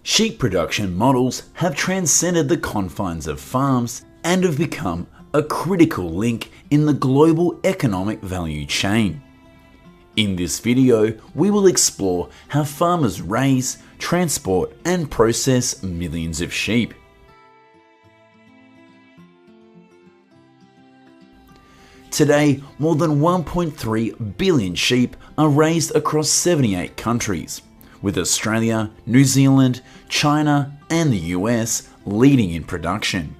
Sheep production models have transcended the confines of farms and have become a critical link in the global economic value chain. In this video, we will explore how farmers raise, transport, and process millions of sheep. Today, more than 1.3 billion sheep are raised across 78 countries, with Australia, New Zealand, China, and the US leading in production.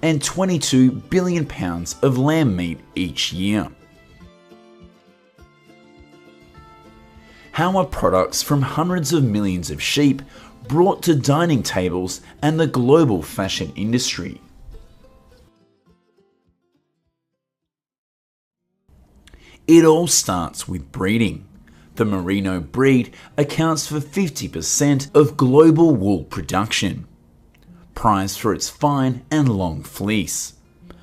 And 22 billion pounds of lamb meat each year. How are products from hundreds of millions of sheep brought to dining tables and the global fashion industry? It all starts with breeding. The Merino breed accounts for 50% of global wool production. Prized for its fine and long fleece,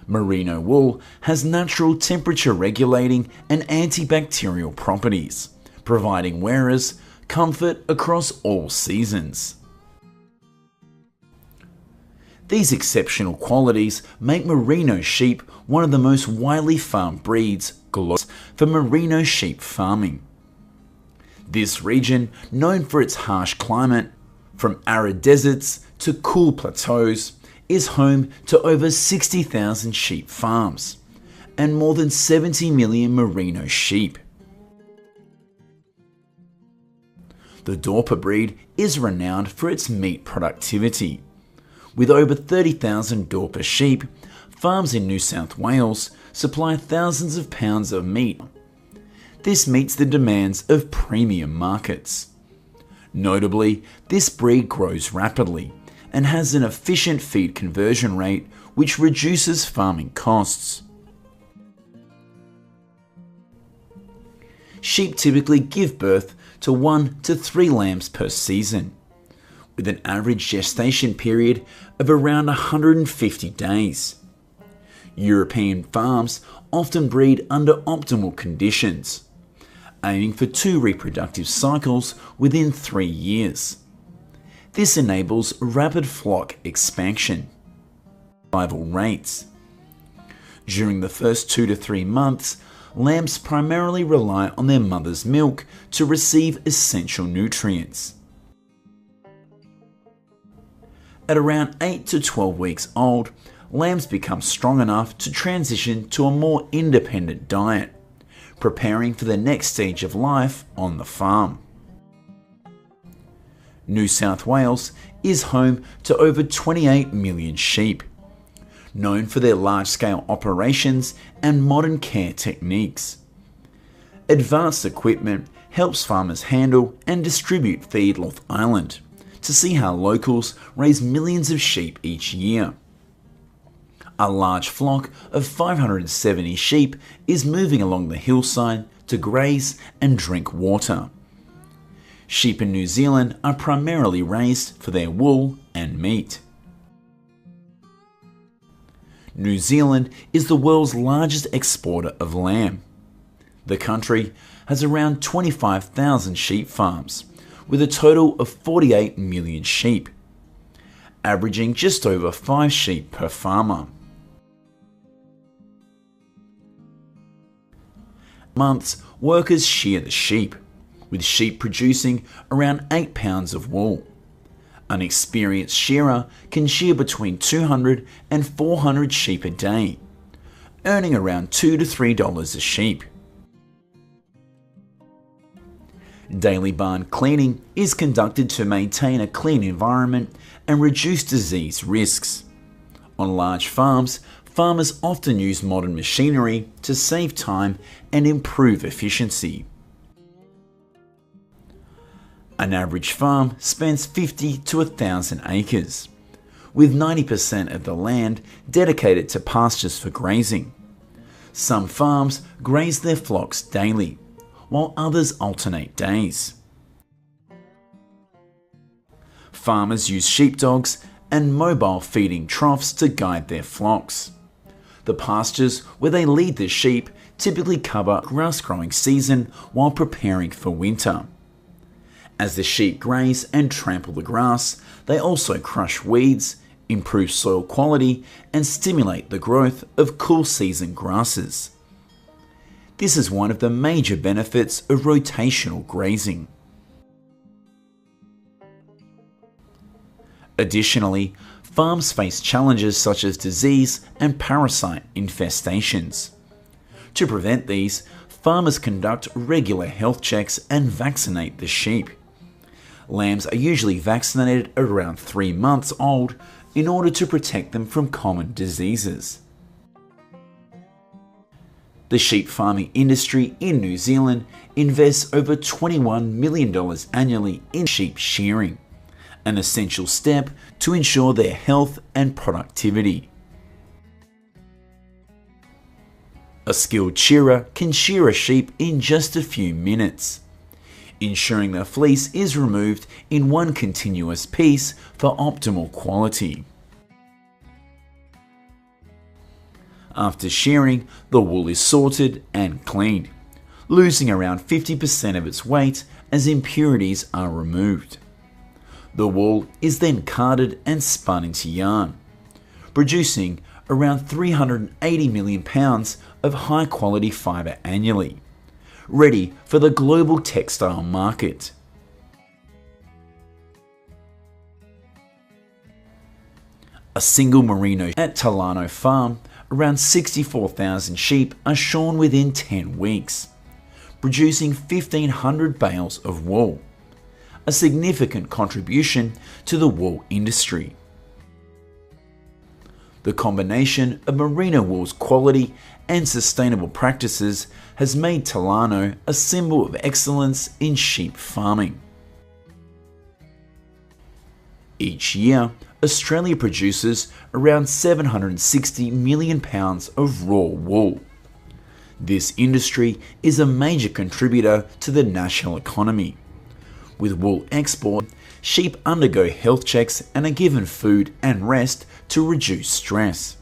Merino wool has natural temperature regulating and antibacterial properties, providing wearers comfort across all seasons. These exceptional qualities make Merino sheep one of the most widely farmed breeds globally for merino sheep farming. This region, known for its harsh climate, from arid deserts to cool plateaus, is home to over 60,000 sheep farms and more than 70 million merino sheep. The Dorper breed is renowned for its meat productivity. With over 30,000 Dorper sheep, farms in New South Wales supply thousands of pounds of meat. This meets the demands of premium markets. Notably, this breed grows rapidly and has an efficient feed conversion rate which reduces farming costs. Sheep typically give birth to 1 to 3 lambs per season, with an average gestation period of around 150 days. European farms often breed under optimal conditions, aiming for 2 reproductive cycles within 3 years. This enables rapid flock expansion. Survival rates. During the first 2 to 3 months, lambs primarily rely on their mother's milk to receive essential nutrients. At around 8 to 12 weeks old, lambs become strong enough to transition to a more independent diet, preparing for the next stage of life on the farm. New South Wales is home to over 28 million sheep, known for their large-scale operations and modern care techniques. Advanced equipment helps farmers handle and distribute feed North Island to see how locals raise millions of sheep each year. A large flock of 570 sheep is moving along the hillside to graze and drink water. Sheep in New Zealand are primarily raised for their wool and meat. New Zealand is the world's largest exporter of lamb. The country has around 25,000 sheep farms, with a total of 48 million sheep, averaging just over 5 sheep per farmer. Months, workers shear the sheep, with sheep producing around 8 pounds of wool. An experienced shearer can shear between 200 and 400 sheep a day, earning around $2 to $3 a sheep. Daily barn cleaning is conducted to maintain a clean environment and reduce disease risks. On large farms, farmers often use modern machinery to save time and improve efficiency. An average farm spans 50 to 1,000 acres, with 90% of the land dedicated to pastures for grazing. Some farms graze their flocks daily, while others alternate days. Farmers use sheepdogs and mobile feeding troughs to guide their flocks. The pastures where they lead the sheep typically cover grass growing season while preparing for winter. As the sheep graze and trample the grass, they also crush weeds, improve soil quality, and stimulate the growth of cool season grasses. This is one of the major benefits of rotational grazing. Additionally, farms face challenges such as disease and parasite infestations. To prevent these, farmers conduct regular health checks and vaccinate the sheep. Lambs are usually vaccinated around 3 months old in order to protect them from common diseases. The sheep farming industry in New Zealand invests over $21 million annually in sheep shearing, an essential step to ensure their health and productivity. A skilled shearer can shear a sheep in just a few minutes, ensuring the fleece is removed in one continuous piece for optimal quality. After shearing, the wool is sorted and cleaned, losing around 50% of its weight as impurities are removed. The wool is then carded and spun into yarn, producing around 380 million pounds of high-quality fibre annually, ready for the global textile market. A single merino at Talano Farm, around 64,000 sheep are shorn within 10 weeks, producing 1,500 bales of wool, a significant contribution to the wool industry. The combination of merino wool's quality and sustainable practices has made Talano a symbol of excellence in sheep farming. Each year, Australia produces around 760 million pounds of raw wool. This industry is a major contributor to the national economy. With wool export, sheep undergo health checks and are given food and rest to reduce stress.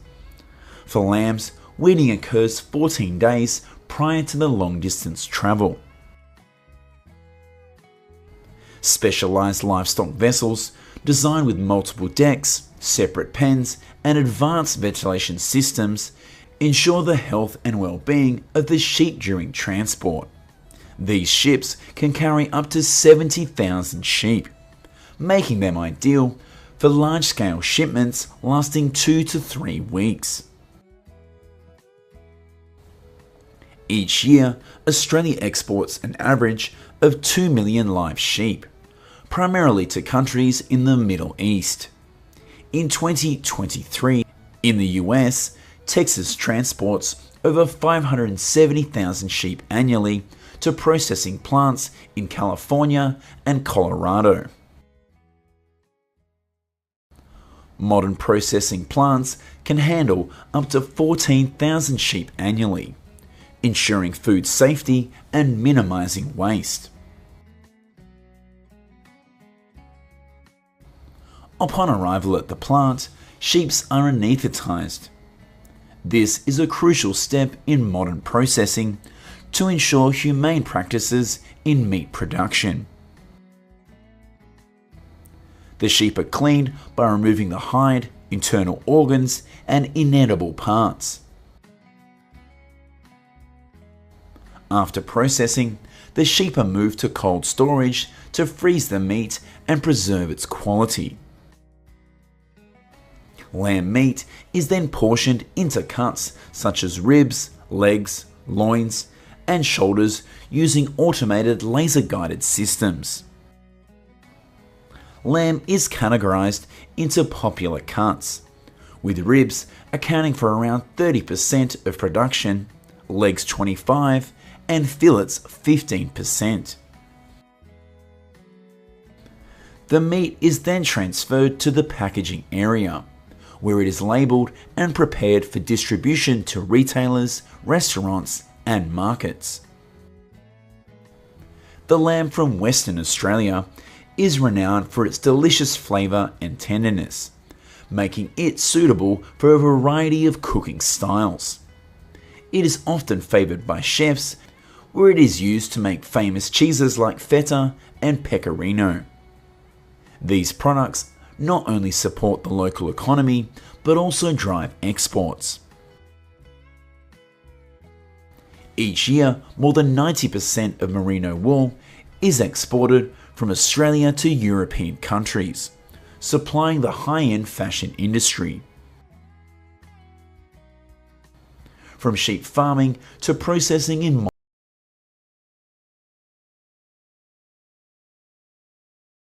For lambs, weaning occurs 14 days prior to the long-distance travel. Specialised livestock vessels, designed with multiple decks, separate pens, and advanced ventilation systems, ensure the health and well-being of the sheep during transport. These ships can carry up to 70,000 sheep, making them ideal for large-scale shipments lasting 2 to 3 weeks. Each year, Australia exports an average of 2 million live sheep, primarily to countries in the Middle East. In 2023, in the US, Texas transports over 570,000 sheep annually to processing plants in California and Colorado. Modern processing plants can handle up to 14,000 sheep annually, ensuring food safety and minimizing waste. Upon arrival at the plant, sheep are anaesthetized. This is a crucial step in modern processing to ensure humane practices in meat production. The sheep are cleaned by removing the hide, internal organs, and inedible parts. After processing, the sheep are moved to cold storage to freeze the meat and preserve its quality. Lamb meat is then portioned into cuts such as ribs, legs, loins, and shoulders using automated laser-guided systems. Lamb is categorized into popular cuts, with ribs accounting for around 30% of production, legs 25%, and fillets 15%. The meat is then transferred to the packaging area, where it is labelled and prepared for distribution to retailers, restaurants, and markets. The lamb from Western Australia is renowned for its delicious flavour and tenderness, making it suitable for a variety of cooking styles. It is often favoured by chefs, where it is used to make famous cheeses like feta and pecorino. These products not only support the local economy, but also drive exports. Each year, more than 90% of merino wool is exported from Australia to European countries, supplying the high-end fashion industry. From sheep farming to processing in